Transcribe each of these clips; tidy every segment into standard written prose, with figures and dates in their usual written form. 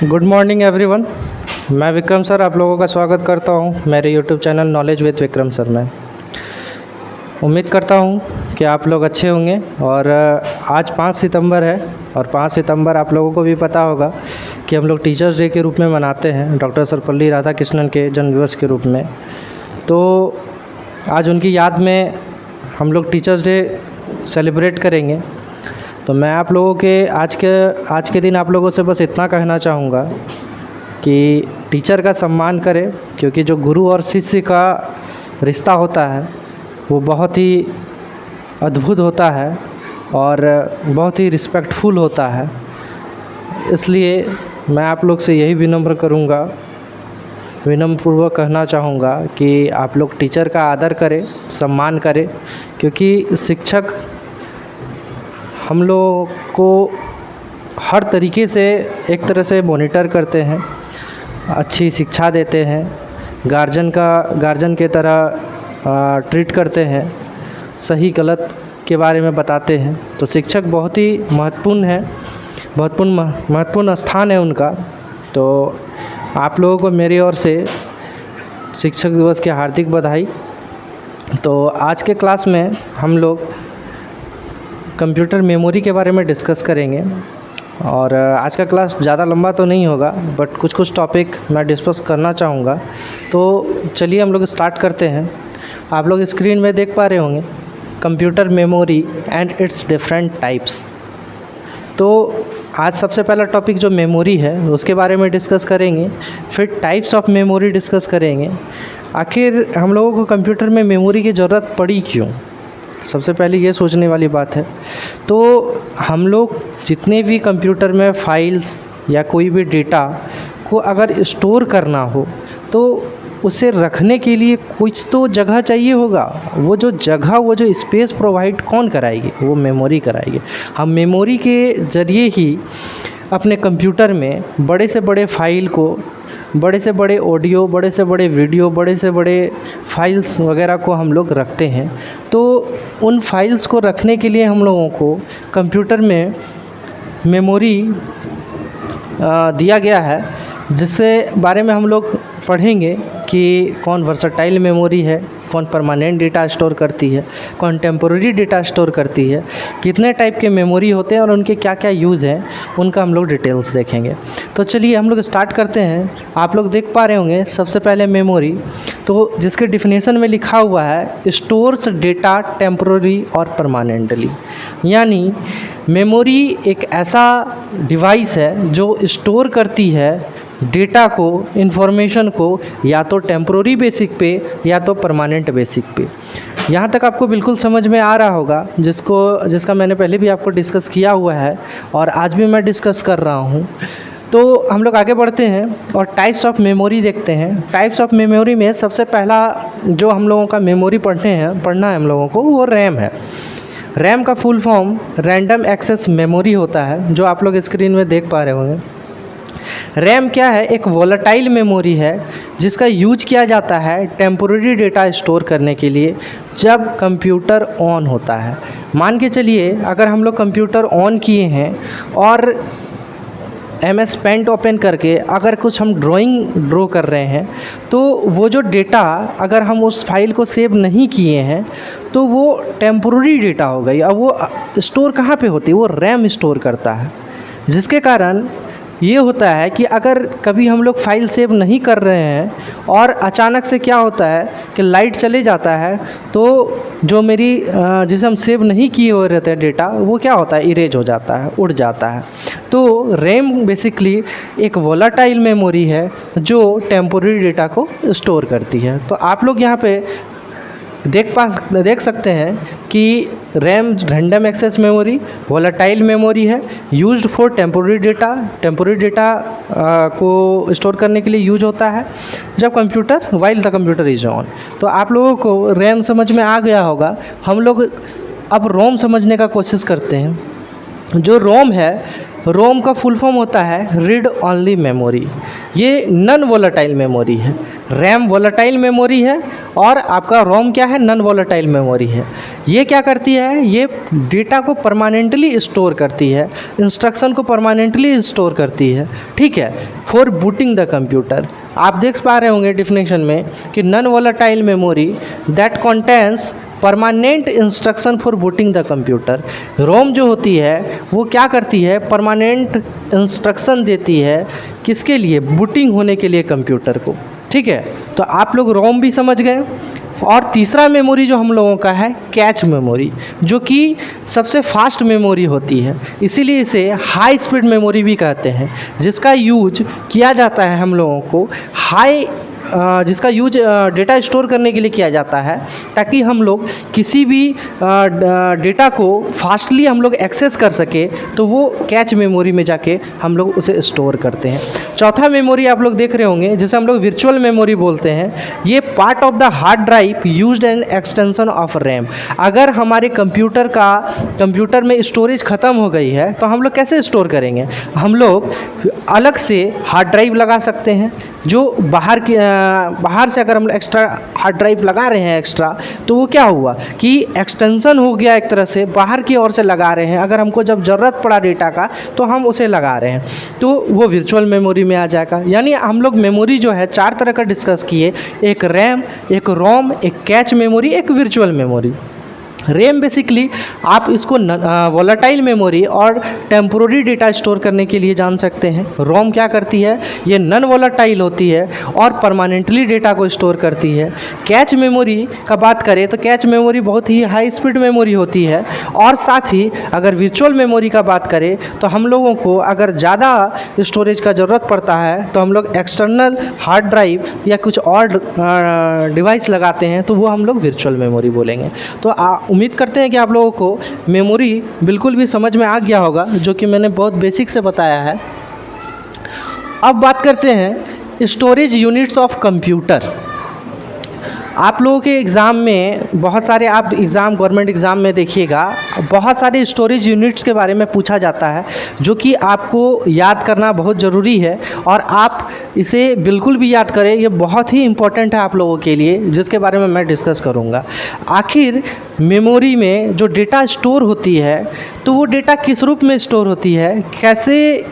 Good morning everyone. मैं Vikram sir आप लोगों का स्वागत करता हूं मेरे YouTube channel knowledge with Vikram sir में। उम्मीद करता हूं कि आप लोग अच्छे होंगे। और आज 5 सितंबर है और 5 सितंबर आप लोगों को भी पता होगा कि हम लोग टीचर्स डे के रूप में मनाते हैं, डॉक्टर सर्वपल्ली राधाकृष्णन के जन्मदिवस के रूप में। तो आज उनकी याद में हम लोग टीचर्स डे सेलिब्रेट करेंगे। तो मैं आप लोगों के आज के दिन आप लोगों से बस इतना कहना चाहूँगा कि टीचर का सम्मान करें, क्योंकि जो गुरु और शिष्य का रिश्ता होता है वो बहुत ही अद्भुत होता है और बहुत ही रिस्पेक्टफुल होता है। इसलिए मैं आप लोग से यही विनम्रपूर्वक कहना चाहूँगा कि आप लोग टीचर का आदर करें, सम्मान करें, क्योंकि शिक्षक हम लोग को हर तरीके से एक तरह से मॉनिटर करते हैं, अच्छी शिक्षा देते हैं, गार्जियन के तरह ट्रीट करते हैं, सही गलत के बारे में बताते हैं। तो शिक्षक बहुत ही महत्वपूर्ण स्थान है उनका। तो आप लोगों को मेरी ओर से शिक्षक दिवस की हार्दिक बधाई। तो आज के क्लास में हम लोग कंप्यूटर मेमोरी के बारे में डिस्कस करेंगे। और आज का क्लास ज़्यादा लंबा तो नहीं होगा, बट कुछ टॉपिक मैं डिस्कस करना चाहूँगा। तो चलिए हम लोग स्टार्ट करते हैं। आप लोग स्क्रीन में देख पा रहे होंगे computer memory and it's different types. तो आज सबसे पहला टॉपिक जो मेमोरी है उसके बारे में डिस्कस करेंगे, फिर टाइप्स ऑफ मेमोरी डिस्कस करेंगे। आखिर हम लोगों को कंप्यूटर में मेमोरी की ज़रूरत पड़ी क्यों, सबसे पहले ये सोचने वाली बात है। तो हम लोग जितने भी कंप्यूटर में फाइल्स या कोई भी डेटा को अगर स्टोर करना हो तो उसे रखने के लिए कुछ तो जगह चाहिए होगा। वो जो स्पेस प्रोवाइड कौन कराएगी, वो मेमोरी कराएगी। हम मेमोरी के ज़रिए ही अपने कंप्यूटर में बड़े से बड़े फाइल को, बड़े से बड़े ऑडियो, बड़े से बड़े वीडियो, बड़े से बड़े फाइल्स वगैरह को हम लोग रखते हैं। तो उन फाइल्स को रखने के लिए हम लोगों को कंप्यूटर में मेमोरी दिया गया है, जिससे बारे में हम लोग पढ़ेंगे कि कौन वर्सटाइल मेमोरी है, कौन परमानेंट डेटा स्टोर करती है, कौन टेम्पोररी डेटा स्टोर करती है, कितने टाइप के मेमोरी होते हैं और उनके क्या क्या यूज़ हैं, उनका हम लोग डिटेल्स देखेंगे। तो चलिए हम लोग स्टार्ट करते हैं। आप लोग देख पा रहे होंगे सबसे पहले मेमोरी, तो जिसके डिफिनेशन में लिखा हुआ है स्टोर्स डेटा टेम्पोररी और परमानेंटली। यानी मेमोरी एक ऐसा डिवाइस है जो स्टोर करती है डेटा को, इन्फॉर्मेशन को, या तो टेम्पोररी बेसिक पे या तो परमानेंट बेसिक पे। यहाँ तक आपको बिल्कुल समझ में आ रहा होगा, जिसका मैंने पहले भी आपको डिस्कस किया हुआ है और आज भी मैं डिस्कस कर रहा हूँ। तो हम लोग आगे बढ़ते हैं और टाइप्स ऑफ मेमोरी देखते हैं। टाइप्स ऑफ मेमोरी में सबसे पहला जो हम लोगों का मेमोरी पढ़ना है हम लोगों को, वो रैम है। रैम का full form random access memory होता है, जो आप लोग स्क्रीन में देख पा रहे होंगे। रैम क्या है? एक वोलेटाइल मेमोरी है जिसका यूज किया जाता है टेम्पोररी डेटा स्टोर करने के लिए जब कंप्यूटर ऑन होता है। मान के चलिए अगर हम लोग कंप्यूटर ऑन किए हैं और MS पेंट ओपन करके अगर कुछ हम ड्रॉ कर रहे हैं, तो वो जो डेटा अगर हम उस फाइल को सेव नहीं किए हैं तो वो टेम्पोररी डेटा हो गई। अब वो स्टोर कहाँ पे होती है? वो रैम स्टोर करता है, जिसके कारण ये होता है कि अगर कभी हम लोग फाइल सेव नहीं कर रहे हैं और अचानक से क्या होता है कि लाइट चले जाता है, तो जो जिसे हम सेव नहीं किए हुए रहते हैं डेटा, वो क्या होता है? इरेज हो जाता है, उड़ जाता है। तो रैम बेसिकली एक वोलेटाइल मेमोरी है जो टेम्पोररी डेटा को स्टोर करती है। तो आप लोग यहाँ पे देख सकते हैं कि RAM random access memory volatile memory है, यूज्ड फॉर टेम्पोररी डेटा को स्टोर करने के लिए यूज होता है जब while the computer is on. तो आप लोगों को रैम समझ में आ गया होगा। हम लोग अब रोम समझने का कोशिश करते हैं। जो रोम है रोम का फुल फॉर्म होता है रीड ओनली मेमोरी। ये नॉन वोलेटाइल मेमोरी है। रैम वोलेटाइल मेमोरी है और आपका रोम क्या है, नॉन वोलेटाइल मेमोरी है। ये क्या करती है, ये डेटा को परमानेंटली स्टोर करती है, इंस्ट्रक्शन को परमानेंटली स्टोर करती है, ठीक है, फॉर बूटिंग द कंप्यूटर। आप देख पा रहे होंगे डिफिनेशन में कि non volatile memory that contains permanent instruction for booting the computer. ROM जो होती है वो क्या करती है, परमानेंट इंस्ट्रक्शन देती है किसके लिए, बूटिंग होने के लिए कंप्यूटर को, ठीक है। तो आप लोग रोम भी समझ गए। और तीसरा मेमोरी जो हम लोगों का है कैच मेमोरी, जो कि सबसे फास्ट मेमोरी होती है, इसीलिए इसे हाई स्पीड मेमोरी भी कहते हैं, जिसका यूज किया जाता है हम लोगों को जिसका यूज डेटा स्टोर करने के लिए किया जाता है, ताकि हम लोग किसी भी डेटा को फास्टली हम लोग एक्सेस कर सके, तो वो कैच मेमोरी में जाके हम लोग उसे स्टोर करते हैं। चौथा मेमोरी आप लोग देख रहे होंगे जिसे हम लोग वर्चुअल मेमोरी बोलते हैं। ये part of the hard drive used an extension of RAM. अगर हमारे कंप्यूटर में स्टोरेज ख़त्म हो गई है तो हम लोग कैसे स्टोर करेंगे, हम लोग अलग से हार्ड ड्राइव लगा सकते हैं, जो बाहर से अगर हम एक्स्ट्रा हार्ड ड्राइव लगा रहे हैं एक्स्ट्रा, तो वो क्या हुआ कि एक्सटेंशन हो गया, एक तरह से बाहर की ओर से लगा रहे हैं। अगर हमको जब ज़रूरत पड़ा डेटा का तो हम उसे लगा रहे हैं, तो वो वर्चुअल मेमोरी में आ जाएगा। यानी हम लोग मेमोरी जो है 4 तरह का डिस्कस किए, एक रैम, एक रोम, एक कैच मेमोरी, एक वर्चुअल मेमोरी। रैम बेसिकली आप इसको वोलेटाइल मेमोरी और टेम्पोररी डेटा स्टोर करने के लिए जान सकते हैं। रोम क्या करती है, ये नॉन वोलेटाइल होती है और परमानेंटली डेटा को स्टोर करती है। कैच मेमोरी का बात करें तो कैच मेमोरी बहुत ही हाई स्पीड मेमोरी होती है। और साथ ही अगर वर्चुअल मेमोरी का बात करें तो हम लोगों को अगर ज़्यादा स्टोरेज का ज़रूरत पड़ता है तो हम लोग एक्सटर्नल हार्ड ड्राइव या कुछ और डिवाइस लगाते हैं, तो वो हम लोग वर्चुअल मेमोरी बोलेंगे। तो उम्मीद करते हैं कि आप लोगों को मेमोरी बिल्कुल भी समझ में आ गया होगा, जो कि मैंने बहुत बेसिक से बताया है। अब बात करते हैं स्टोरेज यूनिट्स ऑफ कंप्यूटर। आप लोगों के एग्ज़ाम में बहुत सारे, आप गवर्नमेंट एग्ज़ाम में देखिएगा, बहुत सारे स्टोरेज यूनिट्स के बारे में पूछा जाता है, जो कि आपको याद करना बहुत ज़रूरी है। और आप इसे बिल्कुल भी याद करें, ये बहुत ही इम्पोर्टेंट है आप लोगों के लिए, जिसके बारे में मैं डिस्कस करूँगा। आखिर मेमोरी में जो डेटा स्टोर होती है, तो वो डेटा किस रूप में स्टोर होती है, कैसे,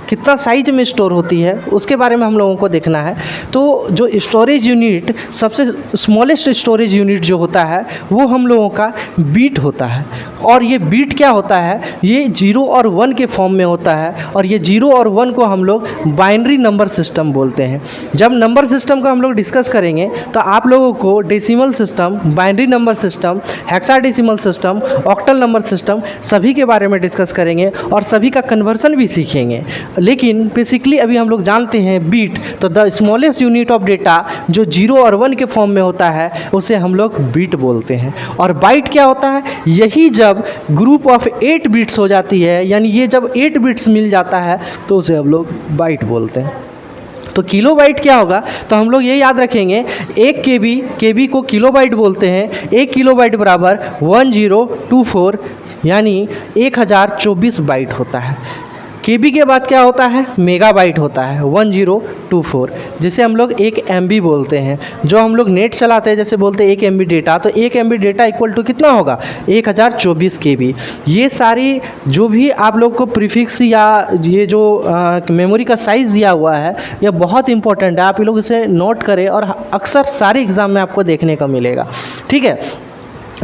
कितना साइज में स्टोर होती है, उसके बारे में हम लोगों को देखना है। तो जो स्टोरेज यूनिट, सबसे स्मॉलेस्ट स्टोरेज यूनिट जो होता है वो हम लोगों का बीट होता है। और ये बीट क्या होता है, ये 0 और 1 के फॉर्म में होता है। और ये 0 और 1 को हम लोग बाइनरी नंबर सिस्टम बोलते हैं। जब नंबर सिस्टम का हम लोग डिस्कस करेंगे तो आप लोगों को decimal system, binary number system, hexadecimal system, octal number system, सभी के बारे में डिस्कस करेंगे और सभी का कन्वर्सन भी सीखेंगे। लेकिन बेसिकली अभी हम लोग जानते हैं बीट, तो the smallest unit of data जो 0 और 1 के फॉर्म में होता है उसे हम लोग बीट बोलते हैं। और बाइट क्या होता है, यही जब ग्रुप ऑफ 8 बिट्स हो जाती है, यानी ये जब 8 बिट्स मिल जाता है तो उसे हम लोग बाइट बोलते हैं। तो किलोबाइट क्या होगा, तो हम लोग ये याद रखेंगे, 1 केबी को किलोबाइट बोलते हैं। 1 किलोबाइट बराबर 1024 यानी 1024 बाइट होता है। केबी के बाद क्या होता है, मेगाबाइट होता है 1024, जिसे हम लोग 1 MB बोलते हैं। जो हम लोग नेट चलाते हैं, जैसे बोलते हैं 1 MB डेटा, तो 1 MB डेटा इक्वल टू कितना होगा, 1024 KB। ये सारी जो भी आप लोग को प्रीफिक्स या ये जो मेमोरी का साइज़ दिया हुआ है, यह बहुत इंपॉर्टेंट है। आप लोग इसे नोट करें और अक्सर सारे एग्ज़ाम में आपको देखने को मिलेगा, ठीक है।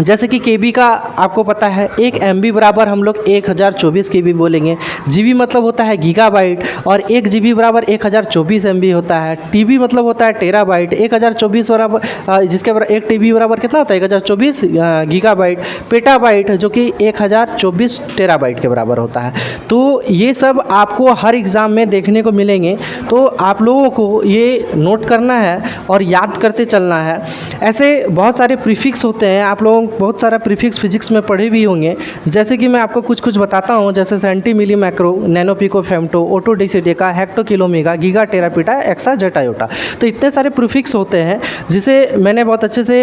जैसे कि केबी का आपको पता है, 1 MB बराबर हम लोग 1024 KB बोलेंगे। जीबी मतलब होता है गीगाबाइट, और 1 GB बराबर 1024 MB होता है। टीबी मतलब होता है टेराबाइट। 1024 बराबर जिसके बराबर 1 TB बराबर कितना होता है, 1024 गीगाबाइट। पेटाबाइट जो कि 1024 टेराबाइट के बराबर होता है। तो ये सब आपको हर एग्ज़ाम में देखने को मिलेंगे, तो आप लोगों को ये नोट करना है और याद करते चलना है। ऐसे बहुत सारे प्रीफिक्स होते हैं, आप लोगों लोग बहुत सारा प्रीफिक्स फिजिक्स में पढ़े भी होंगे। जैसे कि मैं आपको कुछ बताता हूँ, जैसे centi milli micro, nano pico femto, atto deci deca, hecto kilo mega, giga tera peta, exa zetta yotta. तो इतने सारे प्रीफिक्स होते हैं जिसे मैंने बहुत अच्छे से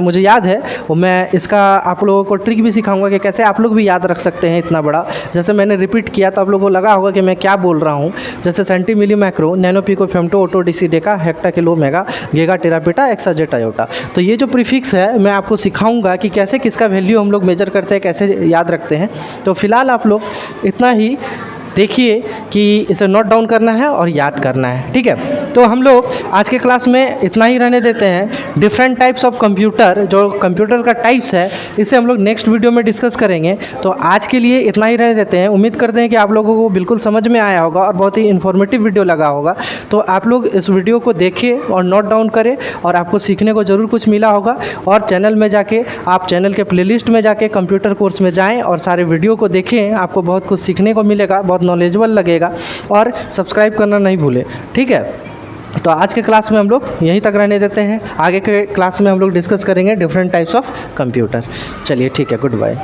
मुझे याद है, और मैं इसका आप लोगों को ट्रिक भी सिखाऊंगा कि कैसे आप लोग भी याद रख सकते हैं इतना बड़ा। जैसे मैंने रिपीट किया तो आप लोगों को लगा होगा कि मैं क्या बोल रहा हूँ। जैसे centi milli micro, nano pico femto, atto deci deca, hecto kilo mega, giga tera peta, exa zetta yotta. तो ये जो प्रीफिक्स है मैं आपको सिखाऊंगा कि कैसे किसका वैल्यू हम लोग मेजर करते हैं, कैसे याद रखते हैं। तो फिलहाल आप लोग इतना ही देखिए कि इसे नोट डाउन करना है और याद करना है, ठीक है। तो हम लोग आज के क्लास में इतना ही रहने देते हैं। डिफरेंट टाइप्स ऑफ कंप्यूटर, जो कंप्यूटर का टाइप्स है, इसे हम लोग नेक्स्ट वीडियो में डिस्कस करेंगे। तो आज के लिए इतना ही रहने देते हैं। उम्मीद करते हैं कि आप लोगों को बिल्कुल समझ में आया होगा और बहुत ही इन्फॉर्मेटिव वीडियो लगा होगा। तो आप लोग इस वीडियो को देखिए और नोट डाउन करें, और आपको सीखने को ज़रूर कुछ मिला होगा। और चैनल में जाके, आप चैनल के प्लेलिस्ट में जाके कंप्यूटर कोर्स में जाएँ और सारे वीडियो को देखें। आपको बहुत कुछ सीखने को मिलेगा, बहुत नॉलेजेबल लगेगा। और सब्सक्राइब करना नहीं भूलें, ठीक है। तो आज के क्लास में हम लोग यहीं तक रहने देते हैं। आगे के क्लास में हम लोग डिस्कस करेंगे डिफरेंट टाइप्स ऑफ कंप्यूटर। चलिए ठीक है, गुड बाय।